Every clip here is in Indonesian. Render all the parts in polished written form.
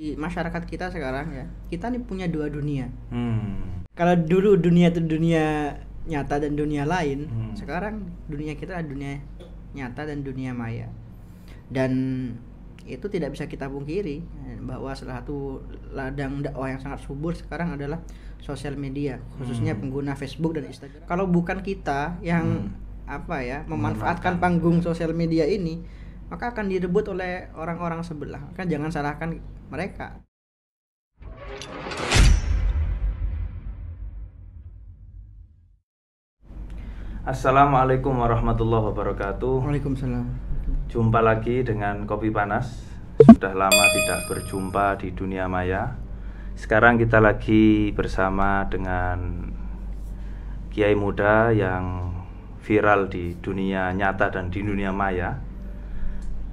Di masyarakat kita sekarang ya, kita nih punya dua dunia. Hmm. Kalau dulu dunia itu dunia nyata dan dunia lain, Hmm. sekarang dunia kita adalah dunia nyata dan dunia maya. Dan itu tidak bisa kita pungkiri bahwa salah satu ladang dakwah yang sangat subur sekarang adalah sosial media, khususnya pengguna Facebook dan Instagram. Kalau bukan kita yang memanfaatkan panggung sosial media ini, maka akan direbut oleh orang-orang sebelah. Kan jangan salahkan mereka. Assalamualaikum warahmatullahi wabarakatuh. Waalaikumsalam. Jumpa lagi dengan Kopi Panas. Sudah lama tidak berjumpa di dunia maya. Sekarang kita lagi bersama dengan kiai muda yang viral di dunia nyata dan di dunia maya,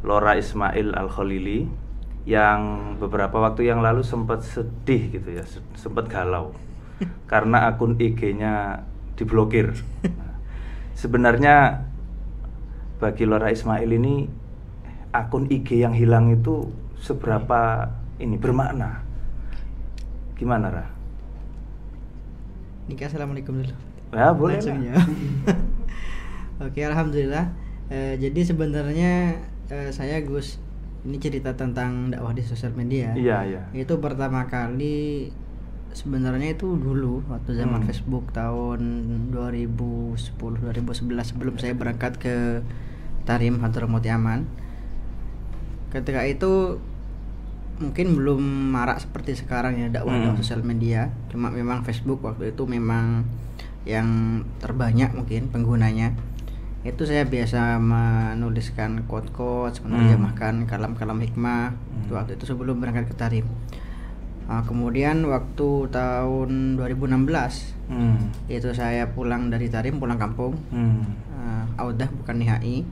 Lora Ismail Al-Khalili, yang beberapa waktu yang lalu sempat sedih gitu ya, sempat galau karena akun IG-nya diblokir. Sebenarnya bagi Lora Ismail ini, akun IG yang hilang itu seberapa bermakna? Gimana, Ra? Nikah, assalamualaikum dulu. Ya, boleh Langsung lah. ya. Oke, alhamdulillah. Jadi sebenarnya saya Gus, ini cerita tentang dakwah di sosial media. Iya. Itu pertama kali sebenarnya itu dulu waktu zaman Facebook tahun 2010-2011 sebelum saya berangkat ke Tarim Hadramaut Yaman. Ketika itu mungkin belum marak seperti sekarang ya dakwah sosial media. Cuma memang Facebook waktu itu memang yang terbanyak mungkin penggunanya. Itu saya biasa menuliskan quote-quote, menerjemahkan kalam-kalam hikmah waktu itu sebelum berangkat ke Tarim. Kemudian waktu tahun 2016 itu saya pulang dari Tarim, pulang kampung, Audah bukan NIHI.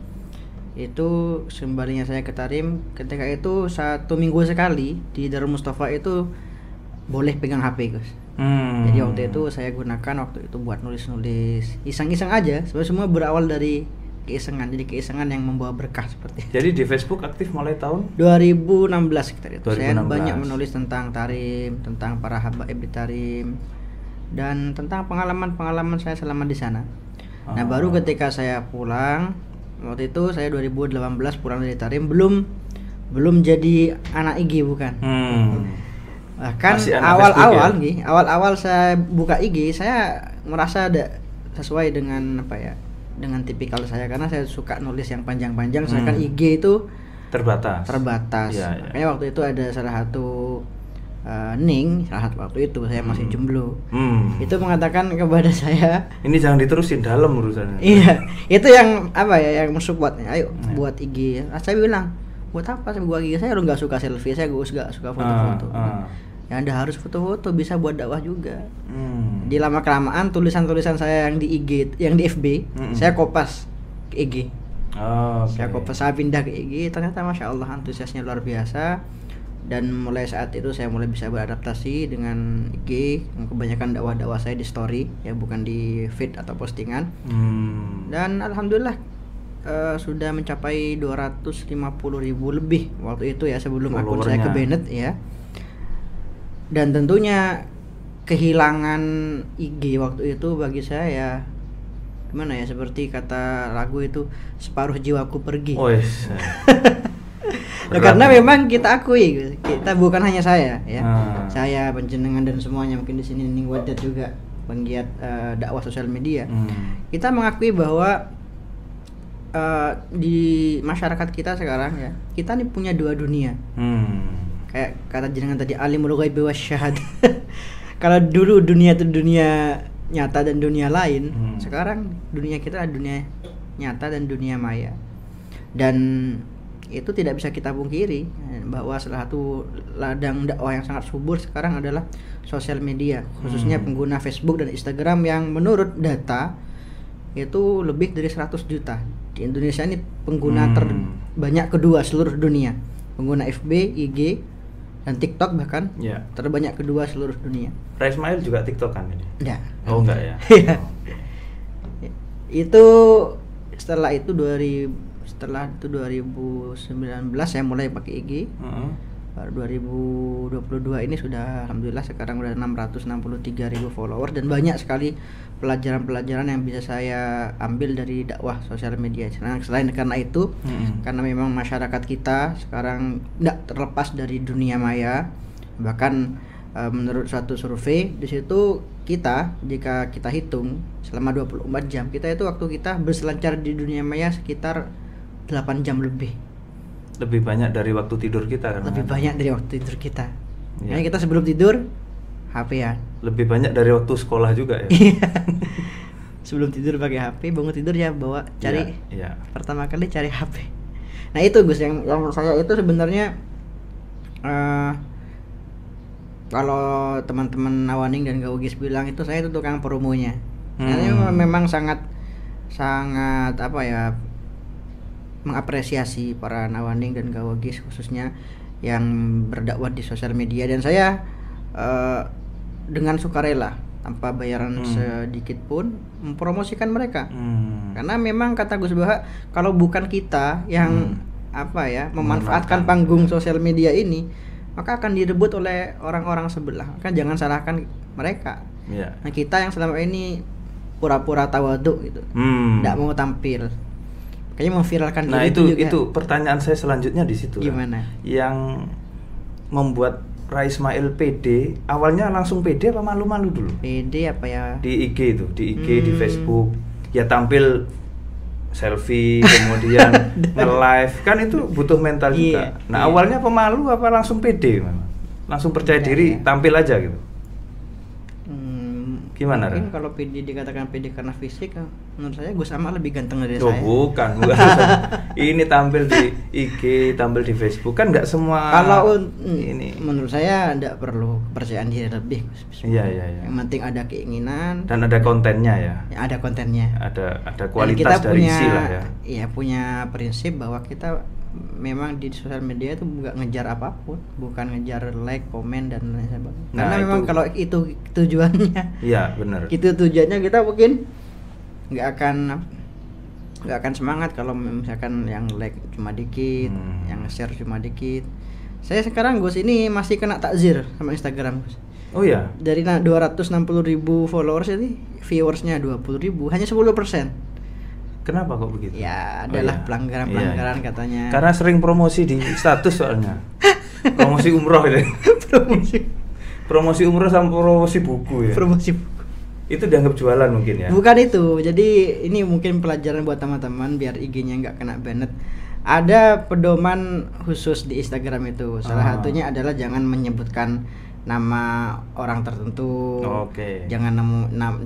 Itu kembalinya saya ke Tarim, ketika itu 1 minggu sekali di Darul Mustafa itu boleh pegang HP, Gus. Jadi waktu itu saya gunakan waktu itu buat nulis-nulis iseng-iseng aja. Sebenarnya semua berawal dari keisengan. Jadi keisengan yang membawa berkah seperti itu. Jadi di Facebook aktif mulai tahun 2016 sekitar itu. 2016. Saya banyak menulis tentang Tarim, tentang para habaib di Tarim, dan tentang pengalaman-pengalaman saya selama di sana. Nah, baru ketika saya pulang, waktu itu saya 2018 pulang dari Tarim, belum jadi anak IG, bukan. Bahkan awal-awal saya buka IG, saya merasa ada sesuai dengan dengan tipikal saya, karena saya suka nulis yang panjang-panjang, sedangkan IG itu terbatas. Ya. Makanya waktu itu ada salah satu waktu itu saya masih jomblo. Itu mengatakan kepada saya, ini jangan diterusin dalam urusannya. Iya, itu yang yang mensupportnya. Ayo buat IG. Saya bilang, buat apa saya buat IG? Saya nggak suka selfie, saya nggak suka foto-foto. Ya Anda harus foto-foto, bisa buat dakwah juga. Di lama kelamaan tulisan-tulisan saya yang di IG, yang di FB, saya kopas ke IG. Saya kopas, saya pindah ke IG. Ternyata masya Allah antusiasnya luar biasa. Dan mulai saat itu saya mulai bisa beradaptasi dengan IG. Kebanyakan dakwah-dakwah saya di story, ya bukan di feed atau postingan. Dan alhamdulillah sudah mencapai 250.000 lebih waktu itu ya, sebelum akun saya ke Bennett ya. Dan tentunya kehilangan IG waktu itu bagi saya gimana ya, seperti kata lagu itu, separuh jiwaku pergi. Nah, karena memang kita akui, kita bukan hanya saya ya, saya, penjenengan dan semuanya mungkin di sini Ning Wadat juga penggiat dakwah sosial media. Kita mengakui bahwa di masyarakat kita sekarang ya, kita nih punya dua dunia. Kayak kata jenengan tadi, alimul ghaibi wasyahadah. Kalau dulu dunia itu dunia nyata dan dunia lain, sekarang dunia kita adalah dunia nyata dan dunia maya. Dan itu tidak bisa kita pungkiri bahwa salah satu ladang dakwah yang sangat subur sekarang adalah sosial media, khususnya pengguna Facebook dan Instagram yang menurut data itu lebih dari 100 juta. Di Indonesia ini pengguna terbanyak kedua seluruh dunia. Pengguna FB, IG, dan TikTok bahkan terbanyak kedua seluruh dunia. Ra Ismail juga TikTok kan ini? Enggak. Oh enggak ya? Itu setelah itu 2019 saya mulai pakai IG. 2022 ini sudah alhamdulillah sekarang udah 663.000 followers, dan banyak sekali pelajaran-pelajaran yang bisa saya ambil dari dakwah sosial media. Nah, selain karena itu, karena memang masyarakat kita sekarang tidak terlepas dari dunia maya. Bahkan menurut suatu survei di situ, jika kita hitung selama 24 jam, kita itu waktu kita berselancar di dunia maya sekitar 8 jam lebih. Lebih banyak dari waktu tidur kita kan? Lebih banyak dari waktu tidur kita. Makanya kita sebelum tidur HP ya. Lebih banyak dari waktu sekolah juga ya. Sebelum tidur pakai HP, bangun tidur ya bawa cari. Ya. Pertama kali cari HP. Nah itu Gus, yang saya itu sebenarnya kalau teman-teman Nawaning dan Gawagis bilang itu, saya itu tukang promonya. Karena memang sangat apa ya, mengapresiasi para Nawaning dan Gawagis khususnya yang berdakwah di sosial media, dan saya dengan sukarela tanpa bayaran sedikit pun mempromosikan mereka. Karena memang kata Gus Baha, kalau bukan kita yang memanfaatkan panggung sosial media ini, maka akan direbut oleh orang-orang sebelah. Maka jangan salahkan mereka. Nah, kita yang selama ini pura-pura tawaduk gitu, tidak mau tampil, kayaknya memviralkan diri. Nah itu pertanyaan saya selanjutnya di situ. Gimana? Yang membuat Rai Ismail pede, awalnya langsung pede apa malu-malu dulu? Pede apa ya? Di IG itu, di IG, di Facebook, ya tampil selfie, kemudian nge-live, kan itu butuh mental juga. Nah awalnya pemalu apa langsung pede? Langsung percaya diri, tampil aja gitu? Gimana? Mungkin kalau pede dikatakan pede karena fisik, menurut saya Gus Amal lebih ganteng dari saya. Bukan. Ini tampil di IG, tampil di Facebook, kan nggak semua. Kalau ini menurut saya tidak perlu kepercayaan diri lebih. Iya. Yang penting ada keinginan dan ada kontennya ya. Ada kontennya. Ada kualitas dari isi lah ya. Iya, punya prinsip bahwa kita memang di sosial media itu nggak ngejar apapun, bukan ngejar like, komen dan lain sebagainya. Karena memang kalau itu tujuannya, iya benar. Itu tujuannya, kita mungkin nggak akan semangat kalau misalkan yang like cuma dikit, yang share cuma dikit. Saya sekarang Gus ini masih kena takzir sama Instagram, Gus. Oh ya. Dari 260.000 followers ini, viewersnya 20.000, hanya 10%. Kenapa kok begitu? Ya, adalah pelanggaran-pelanggaran katanya. Karena sering promosi di status soalnya. Promosi umroh itu. Promosi umroh sama promosi buku ya. Promosi buku. Itu dianggap jualan mungkin ya. Bukan itu. Jadi ini mungkin pelajaran buat teman-teman biar IG-nya nggak kena banned. Ada pedoman khusus di Instagram itu. Salah satunya adalah jangan menyebutkan nama orang tertentu. Jangan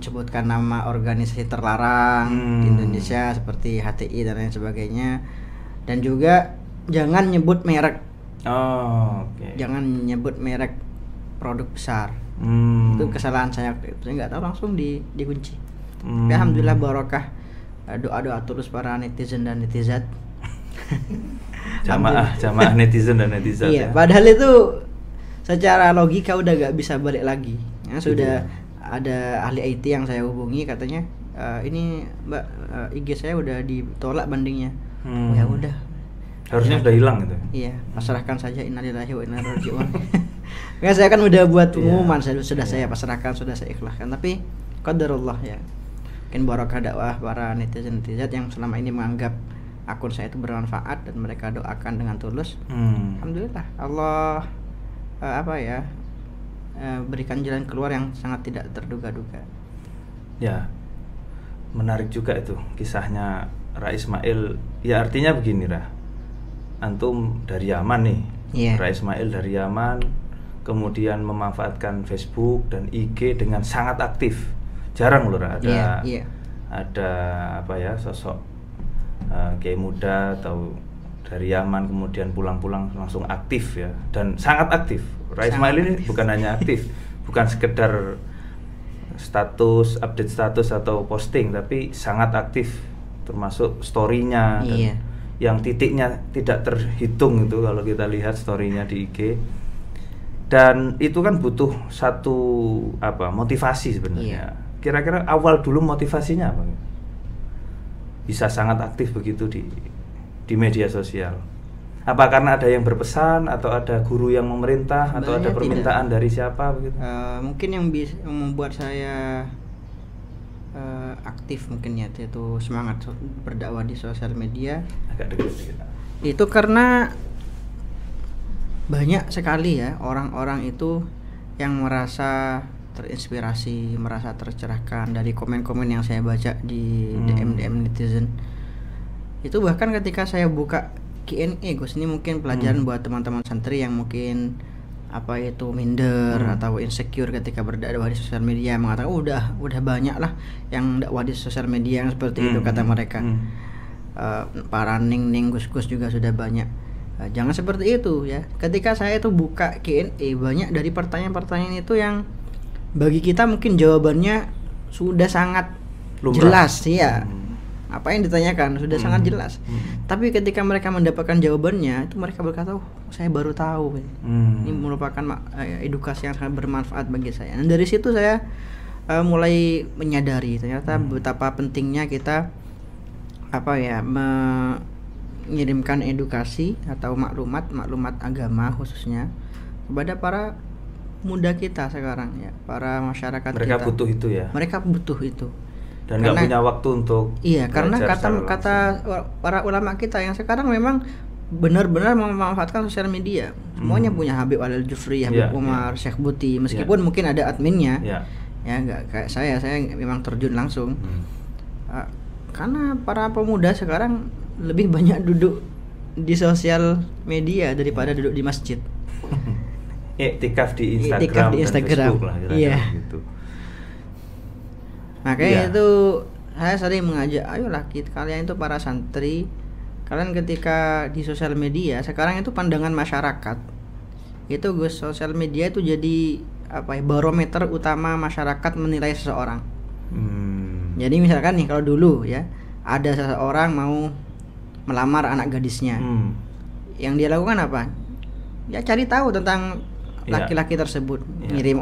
sebutkan nama organisasi terlarang di Indonesia seperti HTI dan lain sebagainya. Dan juga jangan nyebut merek. Jangan nyebut merek produk besar. Itu kesalahan saya waktu itu. Saya nggak tahu, langsung dikunci. Tapi alhamdulillah barokah doa-doa tulus para netizen dan netizat. Jamaah netizen dan netizat. Iya, padahal itu secara logika udah gak bisa balik lagi. Ya, sudah ada ahli IT yang saya hubungi, katanya ini Mbak, IG saya udah ditolak bandingnya. Ya udah. Harusnya sudah hilang gitu. Iya, pasrahkan saja, innalillahi wa inna ilaihi raji'un. Karena saya kan udah buat pengumuman, saya pasrahkan, sudah saya ikhlaskan. Tapi qadarullah ya. Mungkin barokah dakwah para netizen yang selama ini menganggap akun saya itu bermanfaat dan mereka doakan dengan tulus. Alhamdulillah Allah berikan jalan keluar yang sangat tidak terduga-duga. Ya, menarik juga itu kisahnya Rai Ismail. Ya artinya begini antum dari Yaman nih, Rai Ismail dari Yaman, kemudian memanfaatkan Facebook dan IG dengan sangat aktif. Jarang loh ada sosok kiai muda atau dari Yaman kemudian pulang-pulang langsung aktif ya, dan sangat aktif. Rai Ismail ini bukan hanya aktif, bukan sekedar update status atau posting, tapi sangat aktif, termasuk story-nya dan yang titiknya tidak terhitung itu kalau kita lihat story-nya di IG. Dan itu kan butuh satu motivasi sebenarnya. Kira-kira awal dulu motivasinya apa? Bisa sangat aktif begitu di media sosial. Apa karena ada yang berpesan atau ada guru yang memerintah atau ada Sebenarnya permintaan tidak. dari siapa begitu? Mungkin yang bisa membuat saya aktif mungkin ya, itu semangat berdakwah di sosial media. Agak dekat sedikit. Itu karena banyak sekali ya orang-orang itu yang merasa terinspirasi, merasa tercerahkan dari komen-komen yang saya baca di DM netizen. Itu bahkan ketika saya buka Q&A, Gus, ini mungkin pelajaran buat teman-teman santri yang mungkin apa itu minder atau insecure ketika berdakwah di sosial media, mengatakan udah banyak lah yang dakwah di sosial media yang seperti itu, kata mereka. Para ning Gus juga sudah banyak. Jangan seperti itu ya. Ketika saya itu buka Q&A, banyak dari pertanyaan-pertanyaan itu yang bagi kita mungkin jawabannya sudah sangat jelas ya. Apa yang ditanyakan sudah sangat jelas. Tapi ketika mereka mendapatkan jawabannya, itu mereka berkata, "Oh, saya baru tahu." Ini merupakan edukasi yang sangat bermanfaat bagi saya. Dan dari situ saya mulai menyadari ternyata betapa pentingnya kita mengirimkan edukasi atau maklumat agama khususnya kepada para muda kita sekarang ya, para masyarakat mereka kita. Butuh itu ya. Mereka butuh itu. Dan nggak punya waktu untuk karena kata para ulama kita yang sekarang memang benar-benar memanfaatkan sosial media. Semuanya punya Habib Al-Jufri, Habib Umar, Syekh Buti, meskipun mungkin ada adminnya. Ya nggak kayak saya memang terjun langsung. Karena para pemuda sekarang lebih banyak duduk di sosial media daripada duduk di masjid. Iktikaf di Instagram dan Facebook lah gitu. Makanya itu saya sering mengajak, ayolah kalian itu para santri, kalian ketika di sosial media sekarang itu pandangan masyarakat itu, Gus, sosial media itu jadi barometer utama masyarakat menilai seseorang. Jadi misalkan nih, kalau dulu ya ada seseorang mau melamar anak gadisnya, yang dia lakukan apa? Ya cari tahu tentang laki-laki tersebut, ngirim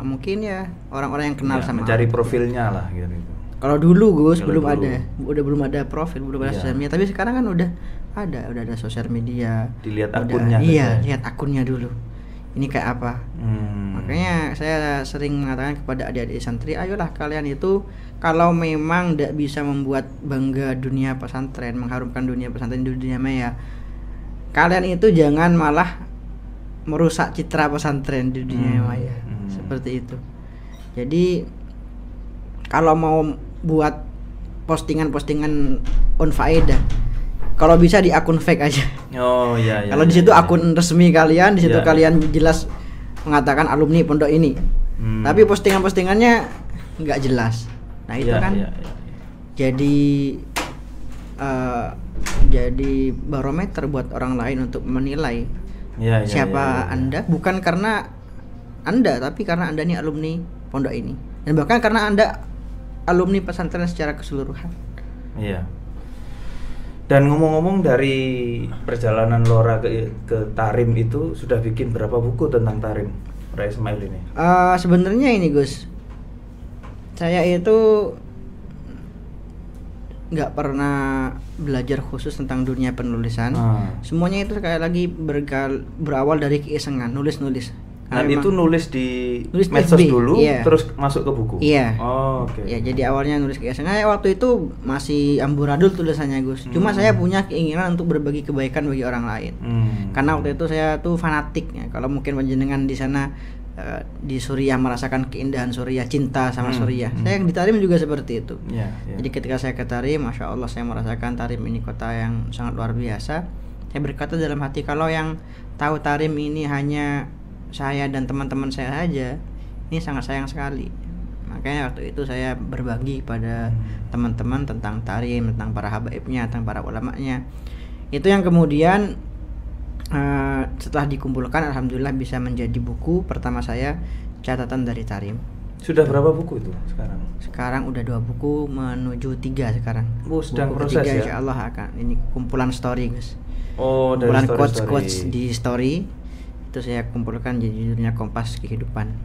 mungkin ya orang-orang yang kenal sama, mencari profilnya lah gitu. Kalau dulu, Gus, belum ada profil, belum ada sosial media. Tapi sekarang kan udah ada sosial media. Dilihat akunnya. Lihat akunnya dulu. Ini kayak apa? Makanya saya sering mengatakan kepada adik-adik santri, ayolah kalian itu kalau memang tidak bisa membuat bangga dunia pesantren, mengharumkan dunia pesantren di dunia maya, kalian itu jangan malah merusak citra pesantren di dunia maya. Seperti itu. Jadi kalau mau buat postingan unfaedah, kalau bisa di akun fake aja. Kalau di situ akun resmi kalian, di situ kalian jelas mengatakan alumni pondok ini. Tapi postingannya nggak jelas. Nah, itu kan jadi barometer buat orang lain untuk menilai siapa Anda, bukan karena Anda, tapi karena Anda ini alumni pondok ini, dan bahkan karena Anda alumni pesantren secara keseluruhan. Dan ngomong-ngomong, dari perjalanan Lora ke Tarim itu sudah bikin berapa buku tentang Tarim, Rai Ismail ini? Sebenarnya ini, Gus, saya itu nggak pernah belajar khusus tentang dunia penulisan. Semuanya itu sekali lagi berawal dari keisengan, nulis. Dan itu nulis di medsos dulu, terus masuk ke buku? Ya, jadi awalnya nulis keisengan. Waktu itu masih amburadul tulisannya, Gus. Cuma saya punya keinginan untuk berbagi kebaikan bagi orang lain. Karena waktu itu saya tuh fanatik ya. Kalau mungkin panjenengan di sana di Suriah merasakan keindahan Suriah, cinta sama Suriah. Saya di Tarim juga seperti itu. Jadi ketika saya ke Tarim, Masya Allah, saya merasakan Tarim ini kota yang sangat luar biasa. Saya berkata dalam hati, kalau yang tahu Tarim ini hanya saya dan teman-teman saya saja, ini sangat sayang sekali. Makanya waktu itu saya berbagi pada teman-teman tentang Tarim, tentang para habaibnya, tentang para ulamanya. Itu yang kemudian setelah dikumpulkan, alhamdulillah bisa menjadi buku pertama saya, Catatan dari Tarim. Sudah berapa buku itu sekarang? Sekarang udah 2 buku menuju 3 sekarang. Sedang buku proses ketiga, ya? Insya Allah akan ini kumpulan story, Gus. Kumpulan quotes di story itu saya kumpulkan, jadi judulnya Kompas Kehidupan.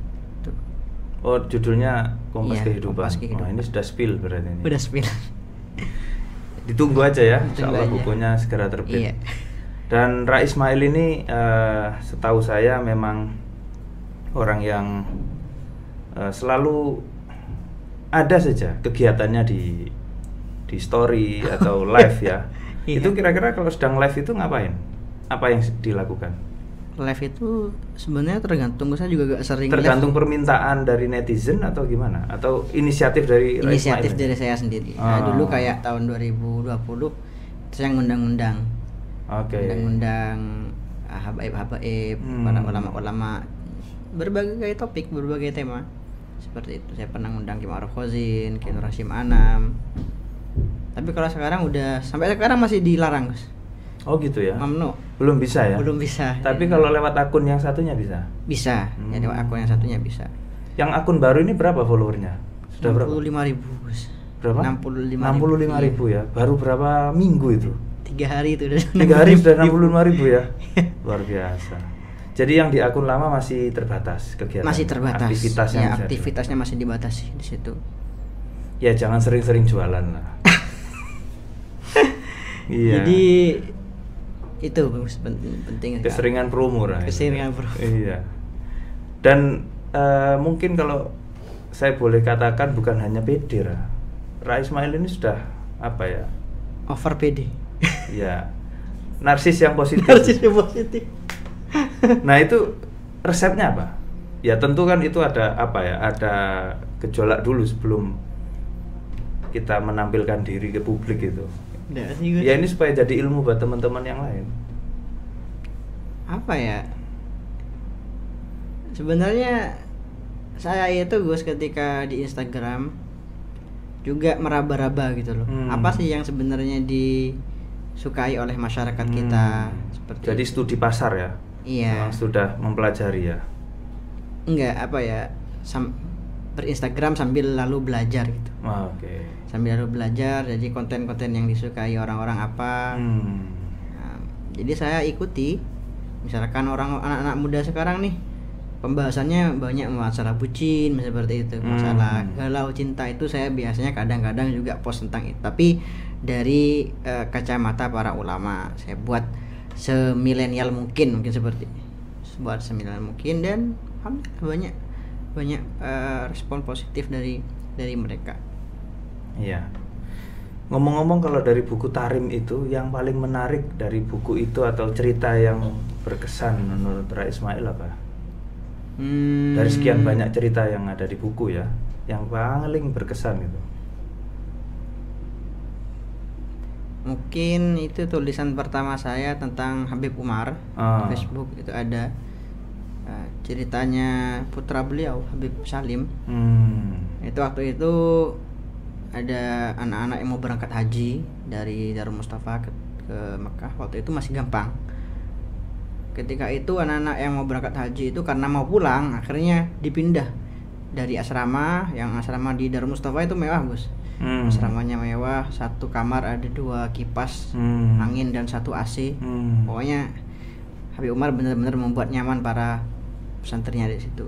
Tuh. Judulnya Kompas Kehidupan. Kompas Kehidupan. Ini sudah spill berarti ini. Udah spill. Ditunggu aja ya, insyaallah bukunya segera terbit. Iya. Dan Ra Ismail ini setahu saya memang orang yang selalu ada saja kegiatannya di story atau live ya. Iya. Itu kira-kira kalau sedang live itu ngapain? Apa yang dilakukan? Live itu sebenarnya tergantung, saya juga gak sering tergantung live. Permintaan dari netizen atau gimana? Atau inisiatif dari inisiatif dari saya sendiri. Nah, dulu kayak tahun 2020 saya ngundang-undang. Oke. Undang-undang habaib-habaib, para ulama-ulama, berbagai topik, berbagai tema. Seperti itu. Saya pernah ngundang Ki Ma'ruf Khozin, Ki Nur Hasyim Anam. Tapi kalau sekarang udah sampai sekarang masih dilarang, Gus. Oh gitu ya. Mamnu. Belum bisa ya? Belum bisa. Tapi kalau lewat akun yang satunya bisa? Bisa. Ya, lewat akun yang satunya bisa. Yang akun baru ini berapa followernya? Sudah 65.000, Gus. Berapa? 65.000 ya. Baru berapa minggu itu? 3 hari itu udah. 3 hari sudah 65.000 ya. Luar biasa. Jadi yang di akun lama masih terbatas kegiatan. Masih terbatas. Aktivitasnya. Ya, aktivitasnya masih dibatasi di situ. Ya jangan sering-sering jualan lah. Iya. Jadi itu penting. Keseringan promo lah. Keseringan promo. Iya. Dan mungkin kalau saya boleh katakan bukan hanya pede Ra Ismail ini sudah apa ya? Over pede. Iya. Narsis yang positif. Narsis yang positif. Nah, itu resepnya apa? Ya tentu kan itu ada apa ya? Ada gejolak dulu sebelum kita menampilkan diri ke publik itu. Ya ini supaya jadi ilmu buat teman-teman yang lain. Apa ya? Sebenarnya saya itu Gus ketika di Instagram juga meraba-raba gitu loh. Apa sih yang sebenarnya disukai oleh masyarakat kita? Seperti jadi itu. Studi pasar ya? Iya. Memang sudah mempelajari ya? Enggak, apa ya? Berinstagram sambil lalu belajar gitu. Oke. Sambil lalu belajar, jadi konten-konten yang disukai orang-orang apa. Nah, jadi saya ikuti. Misalkan anak-anak muda sekarang nih, pembahasannya banyak masalah bucin, seperti itu, masalah galau cinta, itu saya biasanya kadang-kadang juga post tentang itu. Tapi dari kacamata para ulama, saya buat semilenial mungkin seperti buat semilenial mungkin, dan alhamdulillah banyak respon positif dari mereka. Iya. Ngomong-ngomong, kalau dari buku Tarim itu yang paling menarik dari buku itu atau cerita yang berkesan menurut Ra Ismail apa? Dari sekian banyak cerita yang ada di buku ya, yang paling berkesan gitu. Mungkin itu tulisan pertama saya tentang Habib Umar di Facebook, itu ada ceritanya putra beliau Habib Salim. Itu waktu itu ada anak-anak yang mau berangkat haji dari Darul Mustafa ke Mekah. Waktu itu masih gampang. Ketika itu anak-anak yang mau berangkat haji itu karena mau pulang, akhirnya dipindah dari asrama. Yang asrama di Darul Mustafa itu mewah, Gus. Asramanya mewah, satu kamar ada 2 kipas angin dan 1 AC. Pokoknya Habib Umar benar-benar membuat nyaman para pesantrinya di situ.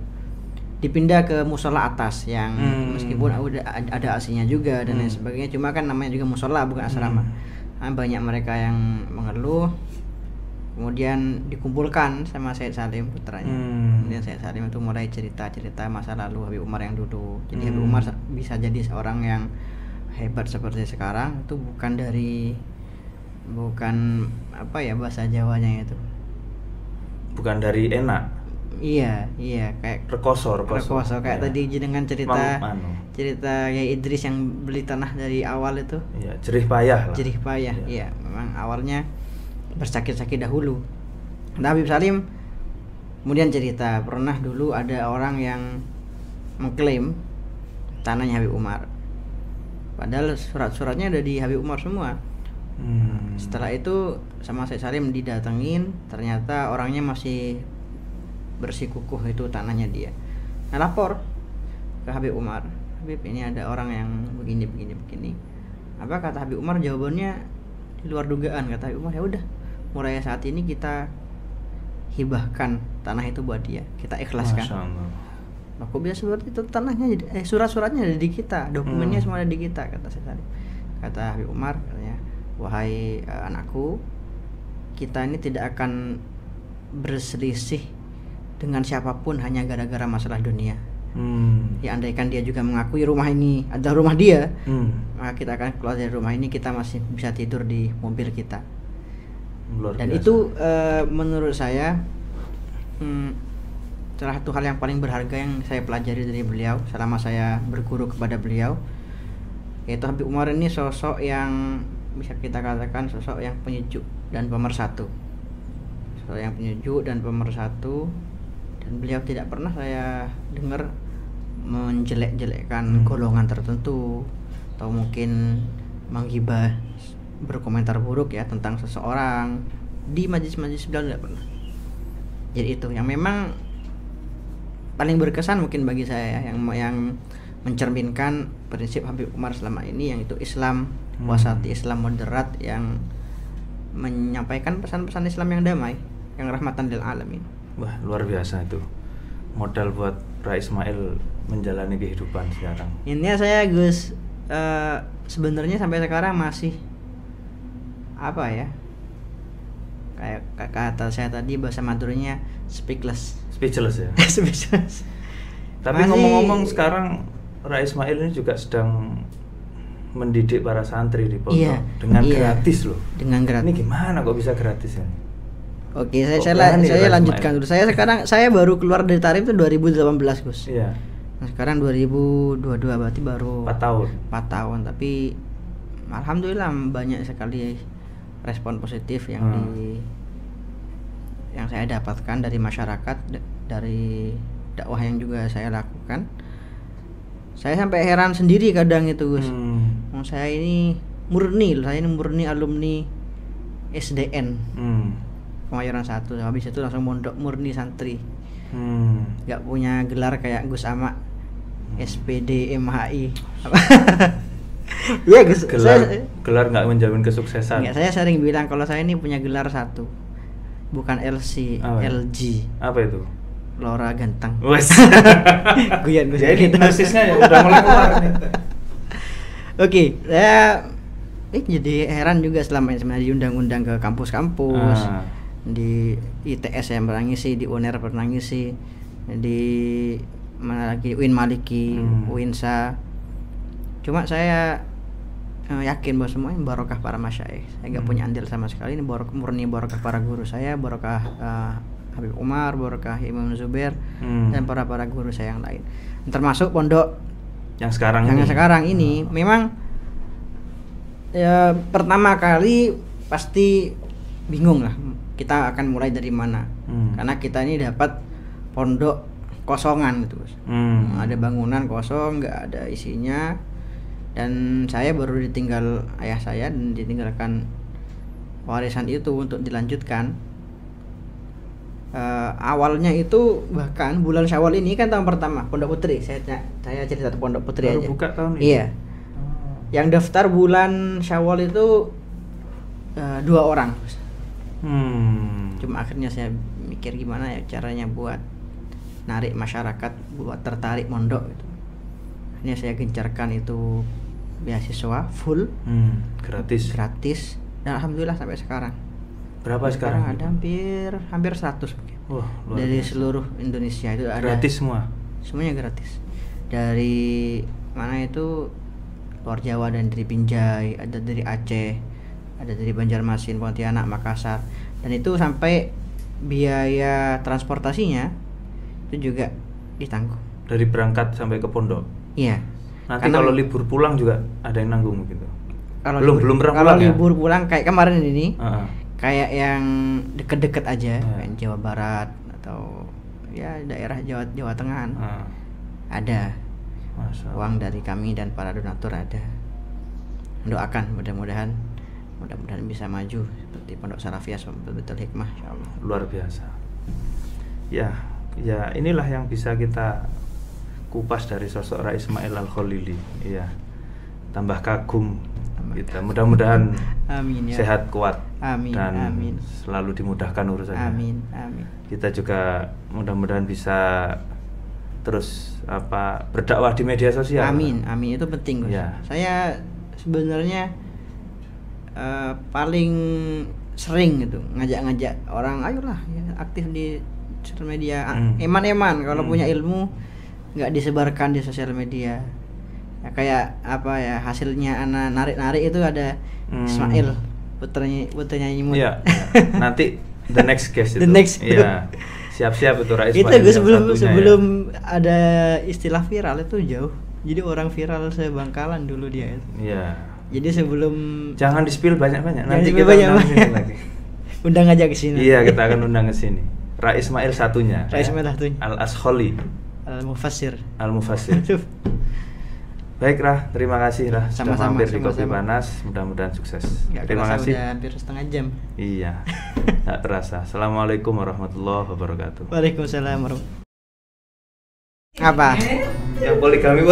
Dipindah ke musola atas yang meskipun udah ada AC-nya juga dan lain sebagainya, cuma kan namanya juga musola bukan asrama. Banyak mereka yang mengeluh. Kemudian dikumpulkan sama Said Salim putranya. Kemudian Said Salim itu mulai cerita masa lalu Habib Umar yang dulu. Jadi Habib Umar bisa jadi seorang yang hebat seperti sekarang itu bukan apa ya bahasa Jawanya itu. Bukan dari enak. Iya, kayak rekoso kayak tadi jenengan cerita ya Idris yang beli tanah dari awal itu. Iya, jerih payah lah. Iya, memang awalnya bersakit-sakit dahulu. Nah, Habib Salim kemudian cerita pernah dulu ada orang yang mengklaim tanahnya Habib Umar. Padahal surat-suratnya ada di Habib Umar semua. Setelah itu sama Said Salim didatengin, ternyata orangnya masih bersikukuh itu tanahnya dia. Nah, lapor ke Habib Umar, Habib ini ada orang yang begini. Apa kata Habib Umar? Jawabannya di luar dugaan. Kata Habib Umar, ya udah, mulai saat ini kita hibahkan tanah itu buat dia, kita ikhlaskan. Aku bisa seperti itu, tanahnya surat-suratnya ada di kita, dokumennya semua ada di kita, kata saya tadi. Kata Habib Umar, katanya wahai anakku, kita ini tidak akan berselisih dengan siapapun hanya gara-gara masalah dunia. Ya andaikan dia juga mengakui rumah ini adalah rumah dia, maka kita akan keluar dari rumah ini, kita masih bisa tidur di mobil kita. Dan itu menurut saya salah satu hal yang paling berharga yang saya pelajari dari beliau selama saya berguru kepada beliau, yaitu Habib Umar ini sosok yang bisa kita katakan sosok yang penyejuk dan pemersatu. Sosok yang penyejuk dan pemersatu, dan beliau tidak pernah saya dengar menjelek-jelekkan golongan tertentu atau mungkin menggibah, berkomentar buruk ya tentang seseorang di majelis-majelis beliau, tidak pernah. Jadi itu yang memang paling berkesan mungkin bagi saya ya, yang mencerminkan prinsip Habib Umar selama ini, yang itu Islam wasati, Islam moderat, yang menyampaikan pesan-pesan Islam yang damai, yang rahmatan lil alamin. Wah, luar biasa itu. Modal buat Ra Ismail menjalani kehidupan sekarang. Intinya saya Gus sebenarnya sampai sekarang masih apa ya? Kayak kata saya tadi, bahasa Maduranya speechless ya. Speechless. Tapi ngomong-ngomong, sekarang Ra Ismail ini juga sedang mendidik para santri di pondok dengan gratis loh. Dengan gratis. Ini gimana kok bisa gratis ya? Oke, saya lanjutkan dulu. Saya baru keluar dari tarif itu 2018, Gus. Iya. Nah, sekarang 2022, berarti baru 4 tahun, tapi alhamdulillah banyak sekali respon positif yang yang saya dapatkan dari masyarakat, dari dakwah yang juga saya lakukan. Saya sampai heran sendiri kadang itu, Gus. Saya ini murni alumni SDN. Kemayoran 1, habis itu langsung mondok murni santri. Gak punya gelar kayak Gus Ama, SPD, MHI. Iya, Gus. Gelar nggak menjamin kesuksesan. Enggak, saya sering bilang kalau saya ini punya gelar 1, bukan LC, LG. Apa itu? Lora ganteng. Wes. Guyan Jadi basisnya ya udah mulai keluar nih. Oke, saya jadi heran juga selama ini sebenarnya diundang-undang ke kampus-kampus. Di ITS saya pernah ngisi, di UNER pernah ngisi, di mana lagi, UIN Maliki, UINSA. Cuma saya yakin bahwa semuanya barokah para masyaikh. Saya nggak punya andil sama sekali, ini murni barokah para guru saya, barokah Habib Umar, barokah Imam Zubair, dan para guru saya yang lain. Termasuk pondok yang sekarang ini memang ya, pertama kali pasti bingung lah kita akan mulai dari mana, karena kita ini dapat pondok kosongan gitu, ada bangunan kosong, nggak ada isinya, dan saya baru ditinggal ayah saya dan ditinggalkan warisan itu untuk dilanjutkan. Awalnya itu bahkan bulan Syawal ini kan tahun pertama Pondok Putri, saya cerita Pondok Putri baru aja. Buka tahun ini. Iya. Yang daftar bulan Syawal itu 2 orang. Cuma akhirnya saya mikir gimana ya caranya buat narik masyarakat buat tertarik mondok gitu. Akhirnya saya gencarkan itu beasiswa full, gratis, dan alhamdulillah sampai sekarang. Berapa sekarang? Ada hampir 100 dari biasa. Seluruh Indonesia itu ada. Gratis semua? Semuanya gratis. Dari mana itu, luar Jawa, dan dari Binjai, ada dari Aceh, ada dari Banjarmasin, Pontianak, Makassar, dan itu sampai biaya transportasinya itu juga ditanggung. Dari berangkat sampai ke pondok? Iya. Nanti kalau libur pulang juga ada yang nanggung gitu? Belum pernah pulang ya? Kalau libur pulang kayak kemarin ini, kayak yang deket-deket aja, kayak Jawa Barat atau ya daerah Jawa Tengah, ada uang dari kami dan para donatur ada. Doakan mudah-mudahan bisa maju seperti Pondok Salafiyah betul-betul hikmah, insyaallah. Luar biasa. Ya inilah yang bisa kita kupas dari sosok Ra Ismail Al-Khalili. Iya. Tambah kagum kita. Mudah-mudahan sehat, kuat, dan selalu dimudahkan urusannya. Amin. Kita juga mudah-mudahan bisa terus berdakwah di media sosial. Amin. Itu penting, Gus. Ya. Saya sebenarnya paling sering gitu ngajak-ngajak orang, ayolah ya, aktif di sosial media. Eman-eman kalau punya ilmu nggak disebarkan di sosial media. Ya, kayak apa ya, hasilnya anak narik-narik itu ada Ismail, putranya Imut. Iya. Nanti the next guest itu. The next. Iya. Siap-siap itu Rais. Itu gue sebelum ada istilah viral itu jauh. Jadi orang viral sebangkalan dulu dia itu. Iya. Jadi sebelum jangan di-spill banyak-banyak. Nanti kita undang lagi. Undang aja ke sini. Iya, kita akan undang ke sini. Rais Ismail satunya. Al-Asholi. Al-Mufassir. Baik Rah, terima kasih Rah sudah mampir di Kopi Panas, mudah-mudahan sukses. Terima kasih. Udah hampir setengah jam. Iya, nggak terasa. Assalamualaikum warahmatullahi wabarakatuh. Waalaikumsalam warahmatullahi. Apa? Yang poligami.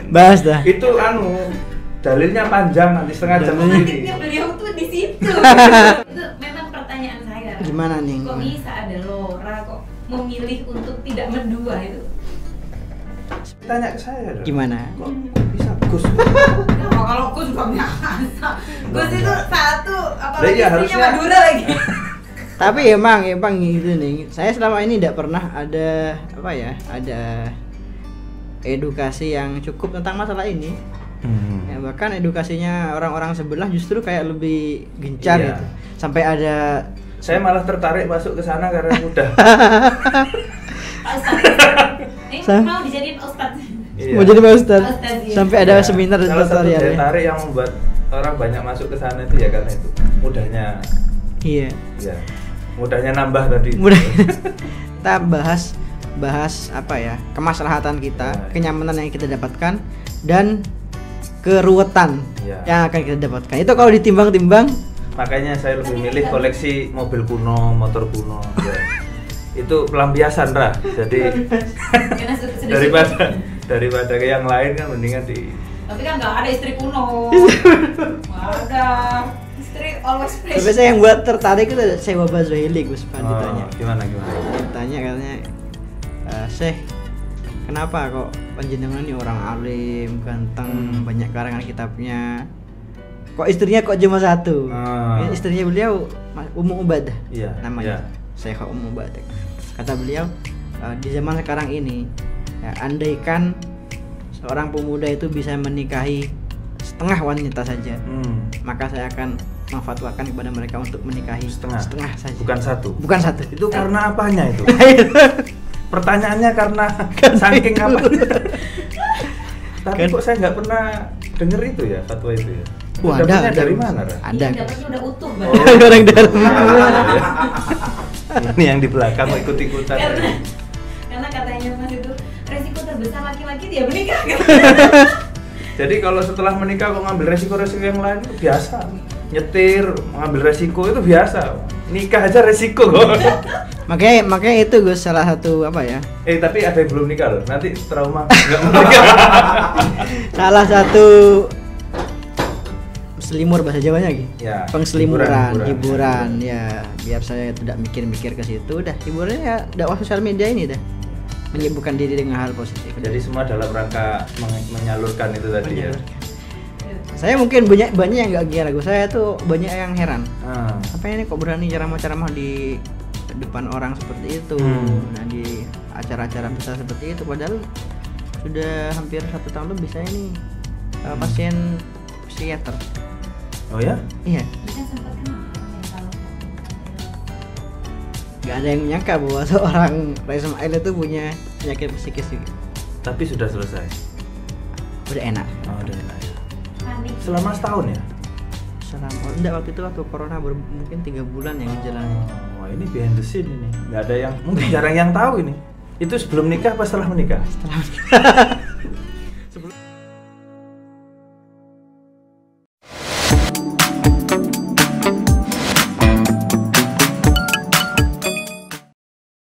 Bahas dah. Itu dalilnya panjang, nanti setengah jam sendiri. Beliau tuh di situ. Itu memang pertanyaan saya. Gimana nih? Kok bisa ada Lora kok memilih untuk tidak mendua itu? Tanya ke saya dong. Gimana? Kok bisa Gus? Kalau Gus juga biasa. Gus itu satu, apalagi ya, istrinya Madura lagi. Tapi emang gitu nih. Saya selama ini tidak pernah ada ada edukasi yang cukup tentang masalah ini. Ya, bahkan edukasinya orang-orang sebelah justru kayak lebih gencar gitu. Sampai ada, saya malah tertarik masuk ke sana karena mudah. Mau dijadiin ustadz. Mau jadi ustadz. Iya. Sampai ada seminar salah satu tutorial. daya tarik yang membuat orang banyak masuk ke sana itu ya karena itu mudahnya. Iya. Ya. Mudahnya nambah tadi. Kita bahas apa ya, kemaslahatan kita, kenyamanan yang kita dapatkan dan keruwetan yang akan kita dapatkan. Itu kalau ditimbang-timbang, makanya saya lebih milih koleksi mobil kuno, motor kuno. Itu pelampiasan Rah. Jadi daripada ke yang lain kan mendingan di. Tapi kan nggak ada istri kuno. Ada istri always fresh. Tapi saya yang buat tertarik itu saya Bapak Zohili Gus Pan ditanya. Gimana? Ditanya katanya, Syekh, kenapa kok panjenengan ini orang alim, ganteng, banyak karangan kitabnya, kok istrinya kok cuma satu? Istrinya beliau Ummu Ubadah, namanya Syekh Ummu Ubadah. Kata beliau, di zaman sekarang ini, ya, andaikan seorang pemuda itu bisa menikahi setengah wanita saja, maka saya akan memfatwakan kepada mereka untuk menikahi setengah saja. Bukan satu. Itu karena apanya itu? Pertanyaannya karena saking apa? Tapi kok saya nggak pernah dengar itu ya, fatwa itu ya. Wah, ada dari mana? Ada. Dapatnya udah utuh Orang dalam. Ini yang di belakang mau ikut-ikutan. Karena katanya Mas itu resiko terbesar laki-laki dia menikah. Jadi kalau setelah menikah kok ngambil resiko-resiko yang lain itu biasa. Nyetir, mengambil resiko itu biasa. Nikah aja resiko kok. Makanya itu Gus salah satu apa ya? Tapi ada yang belum nikah loh. Nanti trauma enggak mau nikah. Salah satu selimur bahasa Jawanya gitu. Ya, hiburan ya, biar saya tidak mikir-mikir ke situ. Udah hiburannya ya dakwah sosial media ini dah. Menyibukkan diri dengan hal positif. Jadi semua dalam rangka menyalurkan itu tadi ya. Saya mungkin banyak yang nggak gila, saya tuh banyak yang heran. Apa ini kok berani ceramah di depan orang seperti itu, nah di acara-acara besar seperti itu, padahal sudah hampir 1 tahun lebih saya ini pasien psikiater. Oh ya? Iya. Gak ada yang menyangka bahwa seorang Rais Ismail itu punya penyakit psikis juga. Tapi sudah selesai. Udah enak. Udah enak ya. Selama setahun ya? Enggak, waktu itu waktu corona mungkin 3 bulan yang dijalani. Wah, ini behind the scene ini. Nggak ada yang, mungkin jarang yang tahu ini. Itu sebelum nikah apa setelah menikah? Setelah menikah.